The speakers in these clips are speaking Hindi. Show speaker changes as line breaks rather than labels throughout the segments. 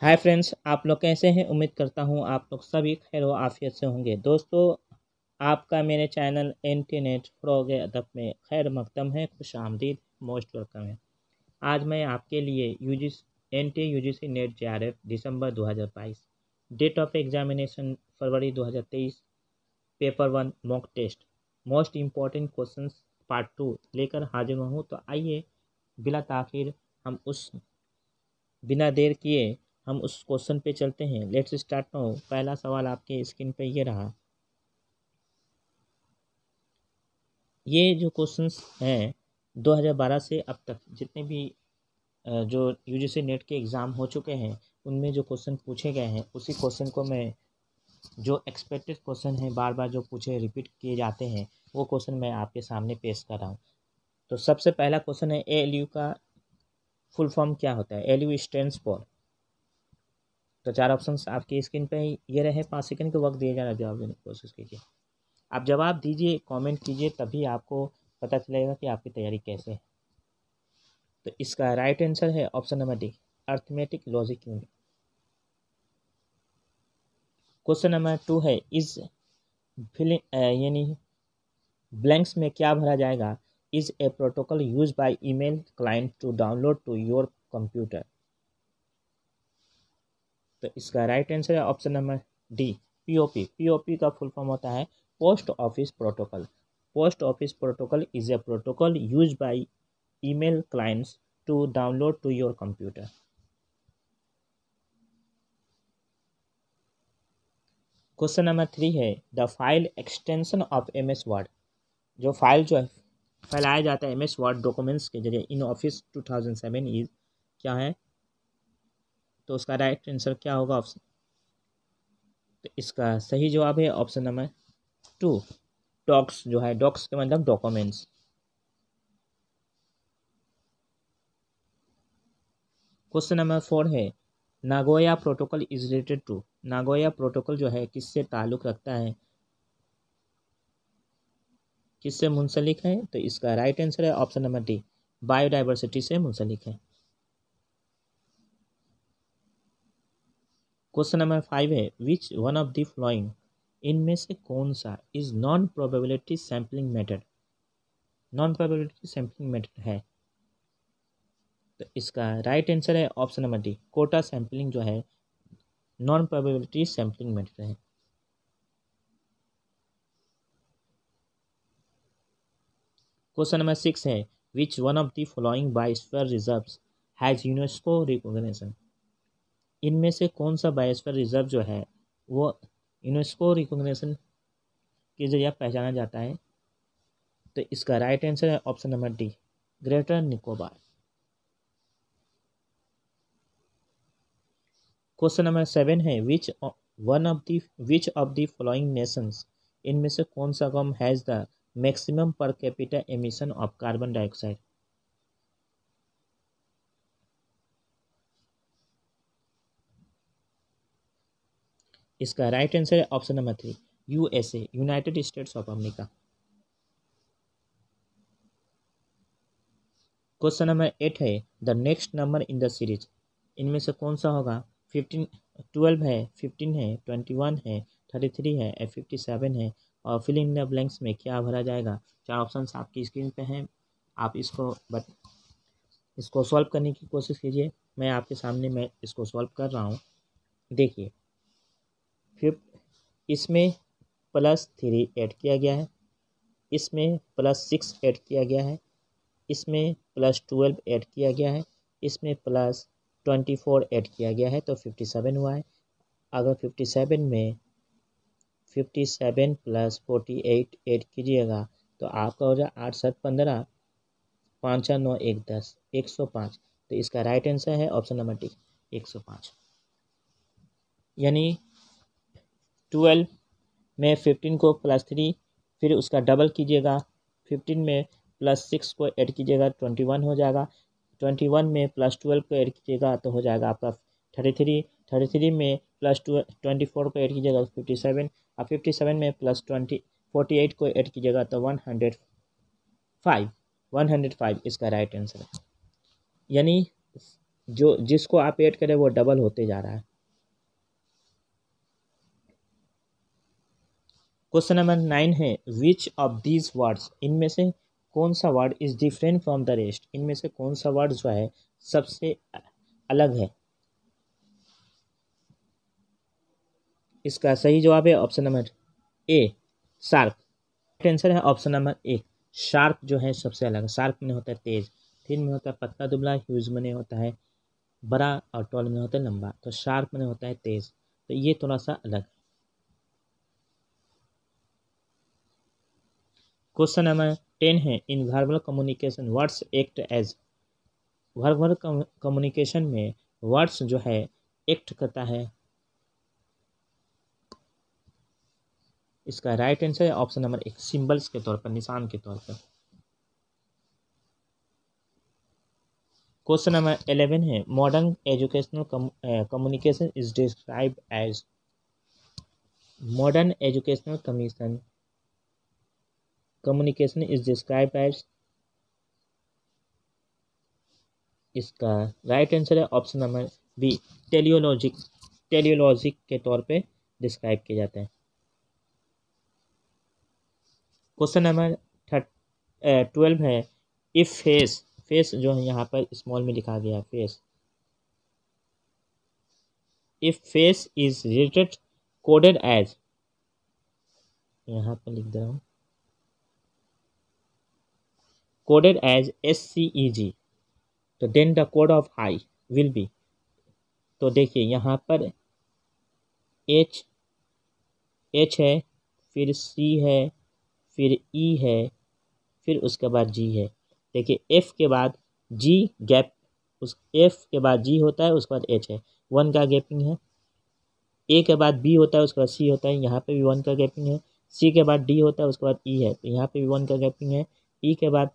हाय फ्रेंड्स, आप लोग कैसे हैं। उम्मीद करता हूँ आप लोग सभी खैर व आफियत से होंगे। दोस्तों, आपका मेरे चैनल इंटरनेट फ़रोग़ अदब में खैर मकदम है, खुश आमदीद, मोस्ट वेलकम है। आज मैं आपके लिए NT UGC नेट JRF दिसंबर 2022, डेट ऑफ एग्जामिनेशन फरवरी 2023, paper 1 mock test, most important questions part 2 लेकर हाजिर हूँ। तो आइए बिला ताख़ीर बिना देर किए हम उस क्वेश्चन पे चलते हैं। Let's start now. पहला सवाल आपके स्क्रीन पे ये रहा। ये जो क्वेश्चंस हैं 2012 से अब तक जितने भी जो UGC नेट के एग्ज़ाम हो चुके हैं उनमें जो क्वेश्चन पूछे गए हैं उसी क्वेश्चन को मैं जो एक्सपेक्टेड क्वेश्चन है बार बार जो पूछे रिपीट किए जाते हैं वो क्वेश्चन मैं आपके सामने पेश कर रहा हूँ। तो सबसे पहला क्वेश्चन है ALU का फुल फॉर्म क्या होता है। ALU stands for. तो 4 ऑप्शंस आपकी स्क्रीन पे ये रहे। 5 सेकंड का वक्त दिया जा रहा है, जवाब देने की कोशिश कीजिए। आप जवाब दीजिए, कमेंट कीजिए, तभी आपको पता चलेगा कि आपकी तैयारी कैसे है। तो इसका राइट आंसर है option number D, arithmetic logic unit. Question number 2 है इज फिलिंग यानी ब्लैंक्स में क्या भरा जाएगा। Is a protocol use by email client to download to your computer. तो इसका राइट आंसर है option number D, POP। POP का फुल फॉर्म होता है post office protocol. Post office protocol is a protocol use by email clients to download to your computer. Question number 3 है the file extension of MS word. जो फाइल जो है फैलाया जाता है MS वर्ड डॉक्यूमेंट्स के जरिए इन ऑफिस 2007 इज क्या है। तो उसका राइट आंसर क्या होगा ऑप्शन। तो इसका सही जवाब है ऑप्शन नंबर 2, डॉक्स। जो है डॉक्स के मतलब डॉक्यूमेंट्स। क्वेश्चन नंबर 4 है Nagoya protocol is related to. Nagoya protocol जो है किससे ताल्लुक़ रखता है, किससे मुंसलिक है। तो इसका राइट आंसर है ऑप्शन नंबर डी, बायोडाइवर्सिटी से मुंसलिक है। क्वेश्चन नंबर 5 है which one of the following, इनमें से कौन सा is non probability sampling method. Non probability sampling method है। तो इसका राइट आंसर है option number D, quota sampling जो है नॉन प्रोबेबिलिटी सैम्पलिंग मेथड है। क्वेश्चन नंबर 6 है which one of the following biosphere reserves has UNESCO recognition. इनमें से कौन सा बायोस्फीयर रिजर्व जो है वो यूनेस्को रिकॉग्निशन के जरिए पहचाना जाता है। तो इसका राइट आंसर है option number D, greater Nicobar. Question number 7 है which of the following Nations, इनमें से कौन सा कौम has the maximum per capita emission of carbon dioxide. इसका राइट आंसर है option number 3, USA, United states of America. Question number 8 है the next number in the series, इनमें से कौन सा होगा। 12 है, 15 है, 21 है, 33 है, 57 है। और फिलिंग द ब्लैंक्स में क्या भरा जाएगा। 4 ऑप्शंस आपकी स्क्रीन पे हैं। आप इसको सॉल्व करने की कोशिश कीजिए। मैं आपके सामने मैं इसको सॉल्व कर रहा हूँ। देखिए, इसमें +3 ऐड किया गया है, इसमें +6 ऐड किया गया है, इसमें +12 ऐड किया गया है, इसमें +24 ऐड किया गया है। तो 57 हुआ है। अगर 57 में 57 + 48 ऐड कीजिएगा तो आपका हो जाए 8 7 15, 5 4 9 1 10, 105। तो इसका राइट आंसर है ऑप्शन नंबर डी, 105। यानी 12 में 15 को +3 फिर उसका डबल कीजिएगा, 15 में +6 को ऐड कीजिएगा 21 हो जाएगा, 21 में +12 को ऐड कीजिएगा तो हो जाएगा आपका 33, 33 में +24 को ऐड कीजिएगा 57, और 57 में +48 को ऐड कीजिएगा तो 105 इसका राइट आंसर है। यानी जो जिसको आप ऐड करें वो डबल होते जा रहा है। क्वेश्चन नंबर 9 है विच ऑफ दीज वर्ड्स, इनमें से कौन सा word is different from the rest, इनमें से कौन सा वर्ड जो है सबसे अलग है। इसका सही जवाब है ऑप्शन नंबर ए शार्क। आंसर है ऑप्शन नंबर ए शार्क जो है सबसे अलग है। शार्क में होता है तेज, थिन में होता है पतला दुबला, ह्यूज में होता है बड़ा और टॉल में होता है लंबा। तो शार्क में होता है तेज, तो ये थोड़ा सा अलग है। क्वेश्चन नंबर 10 है in verbal communication words act as, verbal communication में वर्ड्स जो है एक्ट करता है। इसका राइट आंसर है ऑप्शन नंबर एक सिंबल्स के तौर पर, निशान के तौर पर। क्वेश्चन नंबर 11 है modern educational communication is describe as, modern educational communication is describe as, इसका राइट आंसर है option number B teleologic, teleologic के तौर पे डिस्क्राइब किए जाते हैं। क्वेश्चन नंबर 12 है इफ फेस, फेस जो है यहाँ पर स्मॉल में लिखा गया है face, if face is written coded as, यहाँ पर लिख दे रहा हूँ कोडेड एज SCEG, तो then the code of high will be, तो देखिए यहाँ पर एच है, फिर C है, फिर E है, फिर उसके बाद G है। देखिए F के बाद G गैप, उस F के बाद G होता है, उसके बाद H है, 1 का गैपिंग है। A के बाद B होता है, उसके बाद C होता है, यहाँ पे भी 1 का गैपिंग है। C के बाद D होता है, उसके बाद E है, तो यहाँ पे भी 1 का गैपिंग है। E के बाद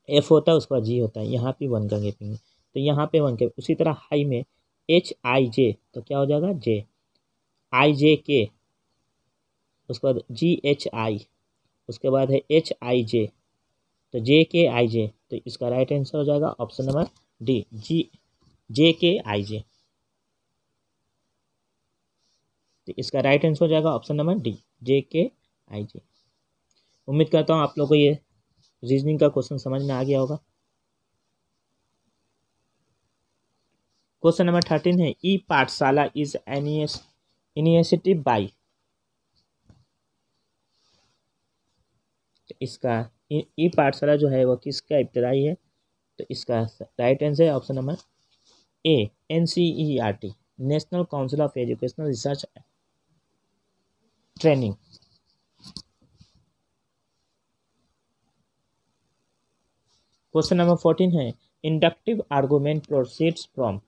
F होता है, उसके बाद G होता है, यहाँ पे 1 का गैपिंग है, तो यहाँ पे 1 के। उसी तरह हाई में HIJ, तो क्या हो जाएगा J, IJK, उसके बाद GHI, उसके बाद है HIJ, तो JKIJ, तो इसका राइट आंसर हो जाएगा ऑप्शन नंबर डी JKIJ, तो इसका राइट आंसर हो जाएगा ऑप्शन नंबर डी JKIJ। उम्मीद करता हूँ आप लोगों को ये रीजनिंग का क्वेश्चन समझ में आ गया होगा। क्वेश्चन नंबर 13 है ई पाठशाला इज इनिशिएटिव बाय, इसका ई पाठशाला जो है वो किसका इब्तदाई है, तो इसका राइट आंसर है option number A NCERT, national council of educational research training. Question number 14 है inductive argument proceeds from,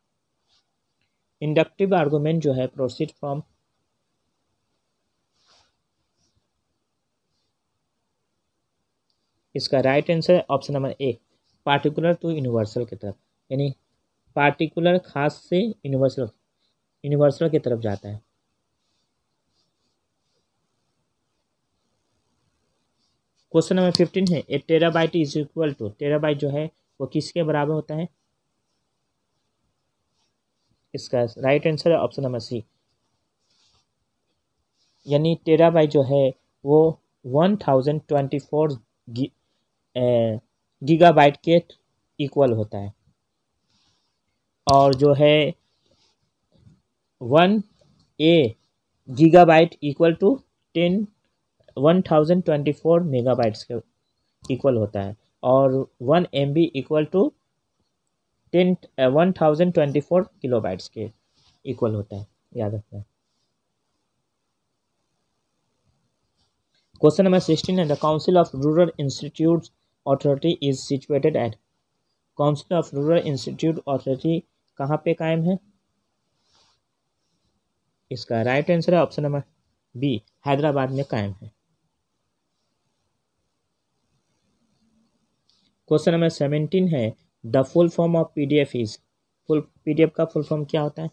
inductive argument जो है प्रोसीड फ्रॉम, इसका राइट आंसर है option number A particular to universal की तरफ, यानी पार्टिकुलर खास से यूनिवर्सल, यूनिवर्सल की तरफ जाता है। क्वेश्चन नंबर 15 है A terabyte is equal to, terabyte जो है वो किसके बराबर होता है, इसका राइट आंसर है ऑप्शन नंबर सी, यानी टेराबाइट जो है वो 1024 गीगाबाइट के इक्वल होता है, और जो है 1 गीगाबाइट इक्वल टू 1024 मेगाबाइट्स के इक्वल होता है, और 1 MB इक्वल टू 1024 किलोबाइट्स के इक्वल होता है, याद रखना है। क्वेश्चन नंबर 16 है the council of rural institute authority is situated at, council of rural institute authority कहाँ पे कायम है, इसका राइट आंसर है ऑप्शन नंबर बी हैदराबाद में कायम है। क्वेश्चन नंबर 17 है the full form of PDF is, full PDF का फुल फॉर्म क्या होता है,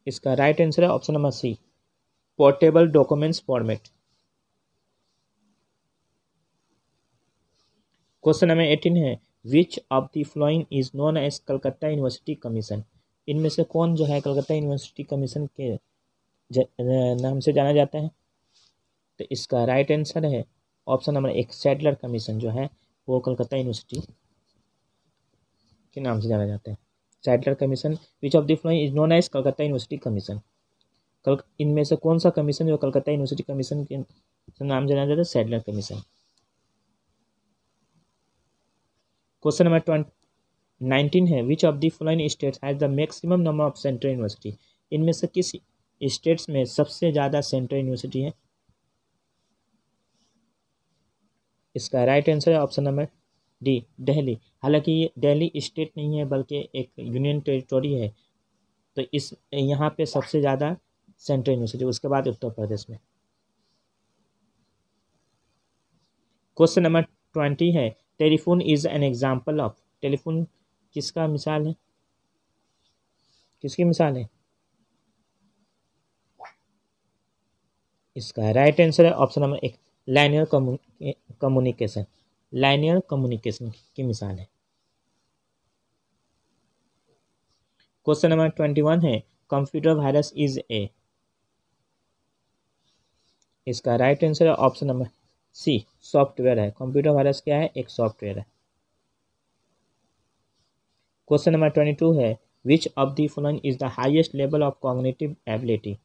इसका राइट आंसर है option number C portable documents format. Question number 18 है which of the following is known as Calcutta university commission. इनमें से कौन जो है कलकत्ता यूनिवर्सिटी कमीशन के नाम से जाना जाता है। तो इसका राइट आंसर है ऑप्शन नंबर 1 सैडलर कमीशन जो है वो कलकत्ता यूनिवर्सिटी के नाम से जाना जाता है। Sadler commission which of the following is known as Calcutta university commission. इनमें से कौन सा कमीशन जो कलकत्ता यूनिवर्सिटी कमीशन के नाम से जाना जाता है सैडलर कमीशन। क्वेश्चन नंबर 19 है which of the following states has the maximum number of central university. इनमें से किस स्टेट्स में सबसे ज़्यादा सेंट्रल यूनिवर्सिटी है। इसका राइट आंसर है ऑप्शन नंबर डी दिल्ली। हालांकि ये दिल्ली स्टेट नहीं है बल्कि एक यूनियन टेरिटोरी है। तो इस यहाँ पे सबसे ज़्यादा सेंट्रल यूनिवर्सिटी, उसके बाद उत्तर प्रदेश में। क्वेश्चन नंबर 20 है telephone is an example of. Telephone किसका मिसाल है, किसकी मिसाल है। इसका राइट आंसर है option number 1 linear communication. Linear communication की मिसाल है। क्वेश्चन नंबर 21 है कंप्यूटर वायरस इज ए। इसका राइट आंसर है ऑप्शन नंबर सी सॉफ्टवेयर है। कंप्यूटर वायरस क्या है, एक सॉफ्टवेयर है। क्वेश्चन नंबर 22 है which of the following is the highest level of cognitive ability.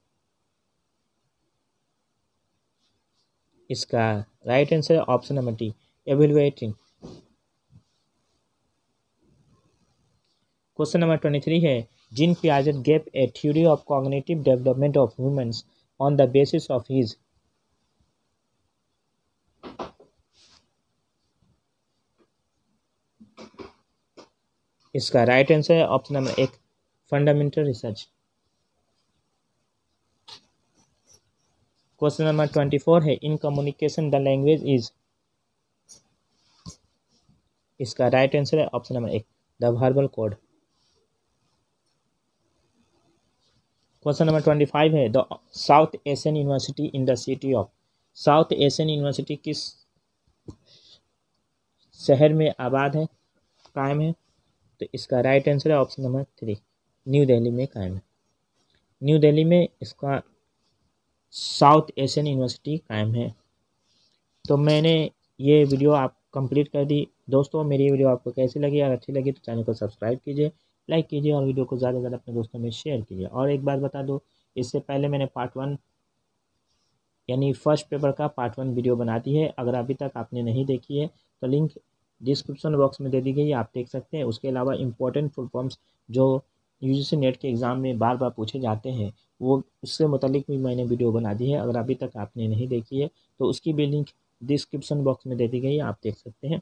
इसका राइट आंसर है option number D evaluating. Question number 23 है gene Piaget gave a theory of cognitive development of humans on the basis of his. इसका राइट आंसर है option number 1 fundamental research. Question number 24 है in communication the language is. इसका राइट आंसर है option number 1 the verbal code. Question number 25 है the south Asian university in the city of. South Asian university किस शहर में आबाद है, कायम है। तो इसका राइट आंसर है ऑप्शन नंबर 3 न्यू दिल्ली में कायम है। न्यू दिल्ली में इसका साउथ एशियन यूनिवर्सिटी कायम है। तो मैंने ये वीडियो आप कंप्लीट कर दी। दोस्तों मेरी वीडियो आपको कैसी लगी, अगर अच्छी लगी तो चैनल को सब्सक्राइब कीजिए, लाइक कीजिए और वीडियो को ज़्यादा से ज़्यादा अपने दोस्तों में शेयर कीजिए। और एक बात बता दो, इससे पहले मैंने पार्ट 1 यानी फर्स्ट पेपर का पार्ट 1 वीडियो बना दी है। अगर अभी तक आपने नहीं देखी है तो लिंक डिस्क्रिप्शन बॉक्स में दे दी गई है, आप देख सकते हैं। उसके अलावा इंपॉर्टेंट फुल फॉर्म्स जो यूजीसी नेट के एग्ज़ाम में बार बार पूछे जाते हैं वो उससे मुतालिक भी मैंने वीडियो बना दी है। अगर अभी तक आपने नहीं देखी है तो उसकी भी लिंक डिस्क्रिप्शन बॉक्स में दे दी गई है, आप देख सकते हैं।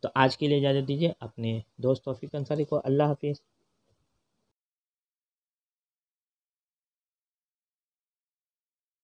तो आज के लिए इजाज़त दीजिए अपने दोस्त तौफीक अंसारी को। अल्लाह हाफिज़।